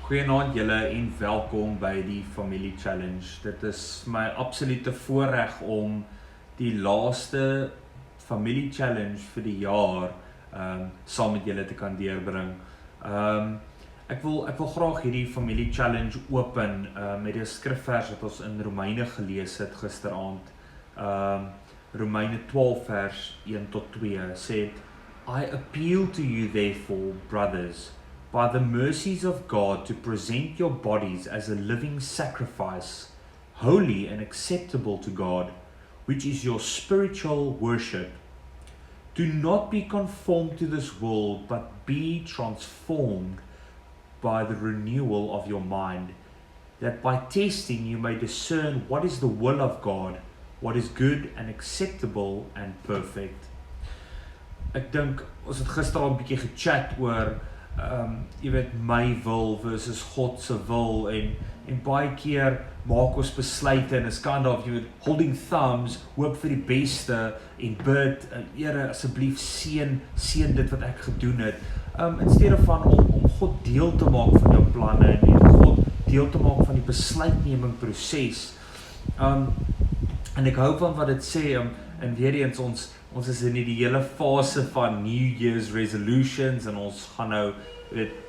Goeienaand julle en welkom by die Familie Challenge. Dit is my absolute voorreg om die laaste Familie Challenge vir die jaar saam met julle te kan deurbring. Ek wil graag hierdie Familie Challenge open met die skrifvers wat ons in Romeine gelees het gisteraand. Romeine 12 vers 1 tot 2 sê, I appeal to you therefore, brothers, by the mercies of God, to present your bodies as a living sacrifice, holy and acceptable to God, which is your spiritual worship. Do not be conformed to this world, but be transformed by the renewal of your mind, that by testing you may discern what is the will of God, what is good and acceptable and perfect. Ek dink, ons het gister 'n bietjie gechat oor jy weet, my wil versus God se wil en baie keer maak ons besluite en is kind of, jy weet, holding thumbs, hoop vir die beste en bid, Here asseblief seën dit wat ek gedoen het, in steede van om God deel te maak van jou planne en God deel te maak van die besluitneming proses. En ek hou van wat dit sê, en weer eens ons is in die hele fase van New Year's resolutions en ons gaan nou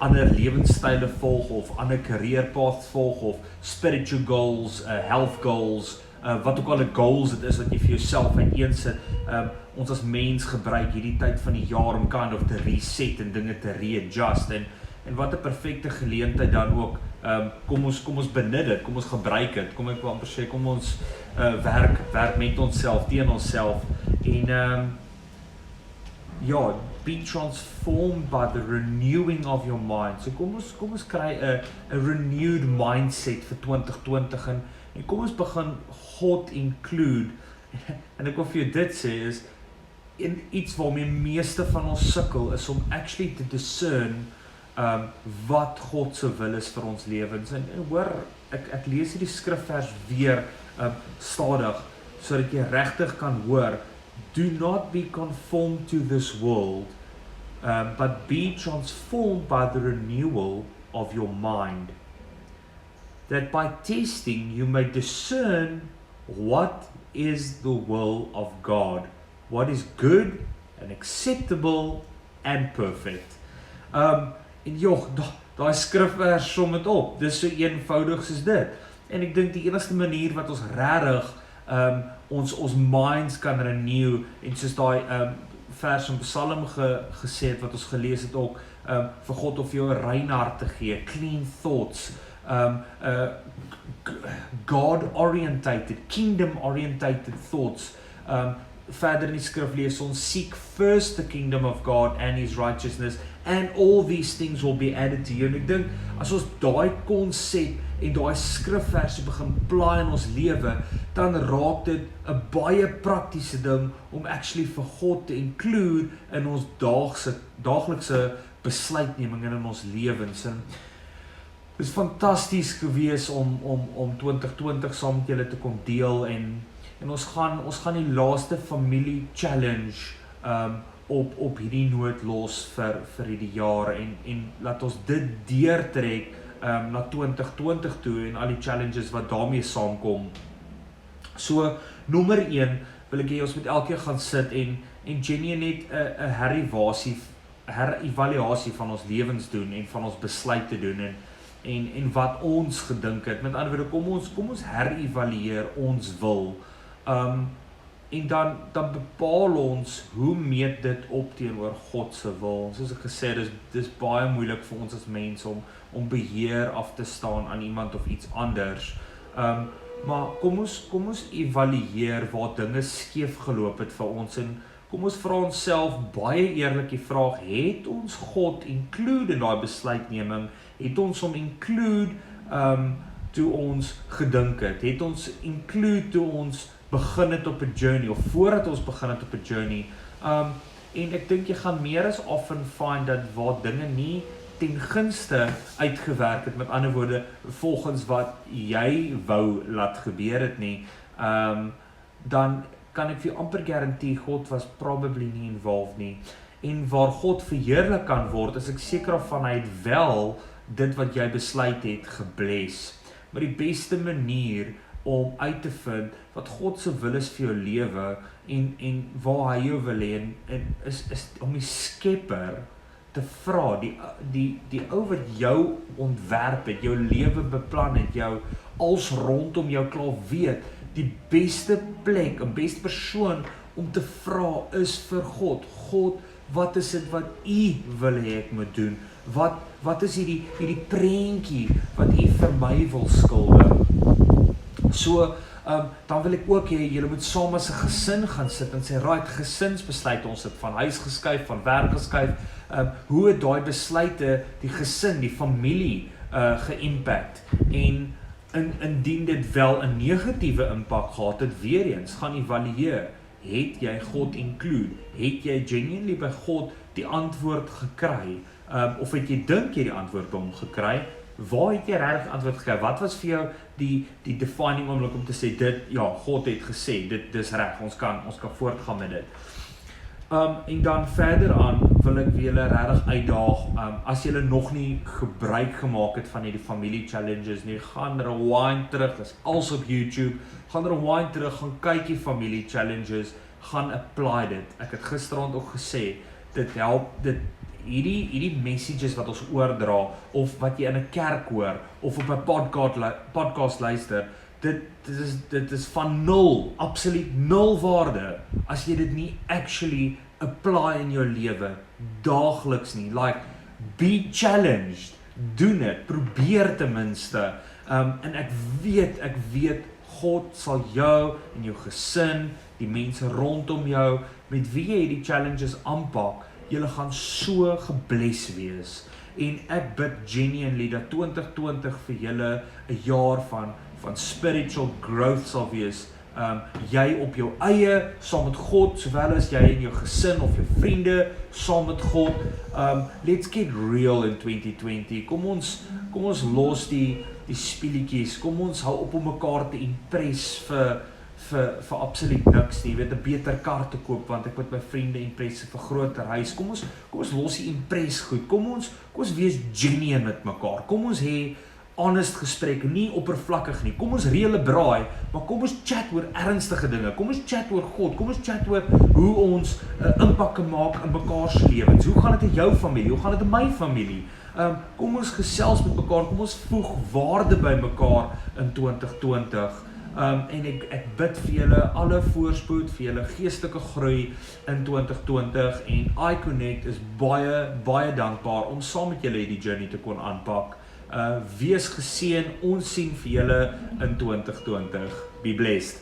ander lewenstyle volg of ander career paths volg of spiritual goals, health goals, wat ook al die goals het is wat jy vir jouself uiteensit. Ons as mens gebruik hierdie tyd van die jaar om kind of te reset en dinge te readjust en wat 'n perfekte geleentheid dan ook. Kom ons benut dit, kom ons gebruik dit, kom ek wil amper sê, kom ons werk met onsself, teen onsself en be transformed by the renewing of your mind. So kom ons kry 'n renewed mindset vir 2020 en kom ons begin God include. En ek wil vir jou dit sê is in iets waarmee meeste van ons sukkel is om actually te discern wat God se wil is vir ons lewens. En hoor, ek lees hierdie skrifvers weer stadig sodat jy regtig kan hoor. Do not be conformed to this world, but be transformed by the renewal of your mind, that by testing you may discern what is the will of God, what is good and acceptable and perfect. En daai skrifvers som dit op, dis so eenvoudig soos dit. En ek dink die enigste manier wat ons regtig ons minds kan renew, en soos daai vers in Psalm gesê het, wat ons gelees het ook, vir God of jou 'n rein hart te gee, clean thoughts, God-orientated, kingdom-orientated thoughts. Verder in die skrif lees ons, seek first the kingdom of God and his righteousness, and all these things will be added to you. En ek dink, as ons daai konsep en daai skrifverse begin plaai in ons lewe, dan raak dit 'n baie praktiese ding om actually vir God te include in ons daaglikse besluitneming en in ons lewens. En dit is fantasties gewees om 2020 saam met julle te kom deel en ons gaan die laaste familie challenge op hierdie noot los vir hierdie jaar en laat ons dit deurtrek na 2020 toe en al die challenges wat daarmee saamkom. So, nommer 1 wil ek hê ons moet elke keer gaan sit en genuine net 'n herevaluasie van ons lewens doen en van ons besluite doen en wat ons gedink het. Met ander woorde, kom ons herevalueer ons wil. En dan bepaal ons hoe meet dit op teenoor God se wil. Soos ek gesê het, dis baie moeilik vir ons as mense om beheer af te staan aan iemand of iets anders. Maar kom ons evalueer waar dinge skeef geloop het vir ons en kom ons vra onsself baie eerlik die vraag, het ons God include in daai besluitneming? Het ons hom include toe ons gedink het? Het ons include toe ons begin het op 'n journey, of voordat ons begin het op 'n journey, en ek dink jy gaan meer as often find dat waar dinge nie ten gunste uitgewerk het, met ander woorde, volgens wat jy wou laat gebeur het nie, dan kan ek vir jou amper garantie, God was probably nie involved nie, en waar God verheerlik kan word, is ek seker van hy het wel dit wat jy besluit het gebless. Maar die beste manier om uit te vind wat God se wil is vir jou lewe en waar hy jou wil hê en is om die Skepper te vra, die ou wat jou ontwerp het, jou lewe beplan het, jou als rondom jou klaar weet, die beste plek, 'n beste persoon om te vra is vir God. God, wat is dit wat U wil hê ek moet doen? Wat is hierdie prentjie wat U vir my wil skilder? So, dan wil ek ook hê, julle moet saam as 'n gesin gaan sit en sê, right, gesinsbesluite, ons het van huis geskuif, van werk geskuif, hoe het daai besluite die gesin, die familie ge-impact, en indien dit wel 'n negatiewe impak gehad het, weer eens, gaan evalueer, het jy God include, het jy genuinely by God die antwoord gekry, of het jy dink jy die antwoord by hom gekry, waar het jy regtig antwoord gekry, wat was vir jou die defining oomblik om te sê, dit, ja, God het gesê, dis reg, ons kan voortgaan met dit. En dan verder aan wil ek vir julle regtig uitdaag, as julle nog nie gebruik gemaak het van hierdie familie challenges nie, gaan rewind terug, dis als op YouTube, gaan rewind terug, gaan kyk die familie challenges, gaan apply dit. Ek het gisterand ook gesê, dit help, hierdie messages wat ons oordra, of wat jy in 'n kerk hoor, of op 'n podcast luister, dit is van nul, absoluut nul waarde, as jy dit nie actually apply in jou lewe, daagliks nie, like, be challenged, doen het, probeer ten minste, en ek weet, God sal jou en jou gesin, die mense rondom jou, met wie jy die challenges aanpak, julle gaan so gebless wees, en ek bid genuinely dat 2020 vir julle 'n jaar van spiritual growth sal wees, jy op jou eie, saam met God, sowel as jy en jou gesin of jou vriende, saam met God, let's get real in 2020, kom ons los die speletjies, kom ons hou op om mekaar te impress vir absoluut niks nie, jy weet, 'n beter kar te koop, want ek moet my vriende impress vir groter huis, kom ons los die impress goed, kom ons wees genuine met mekaar, kom ons hê honest gesprek, nie oppervlakkig nie, kom ons reële braai, maar kom ons chat oor ernstige dinge, kom ons chat oor God, kom ons chat oor hoe ons impak kan maak in mekaar se lewens, hoe gaan dit in jou familie, hoe gaan dit in my familie, kom ons gesels met mekaar, kom ons voeg waarde by mekaar in 2020, en ek bid vir julle alle voorspoed, vir julle geestelike groei in 2020, en iConnect is baie dankbaar om saam met julle hierdie journey te kon aanpak. Wees geseën, ons sien vir julle in 2020. Be blessed.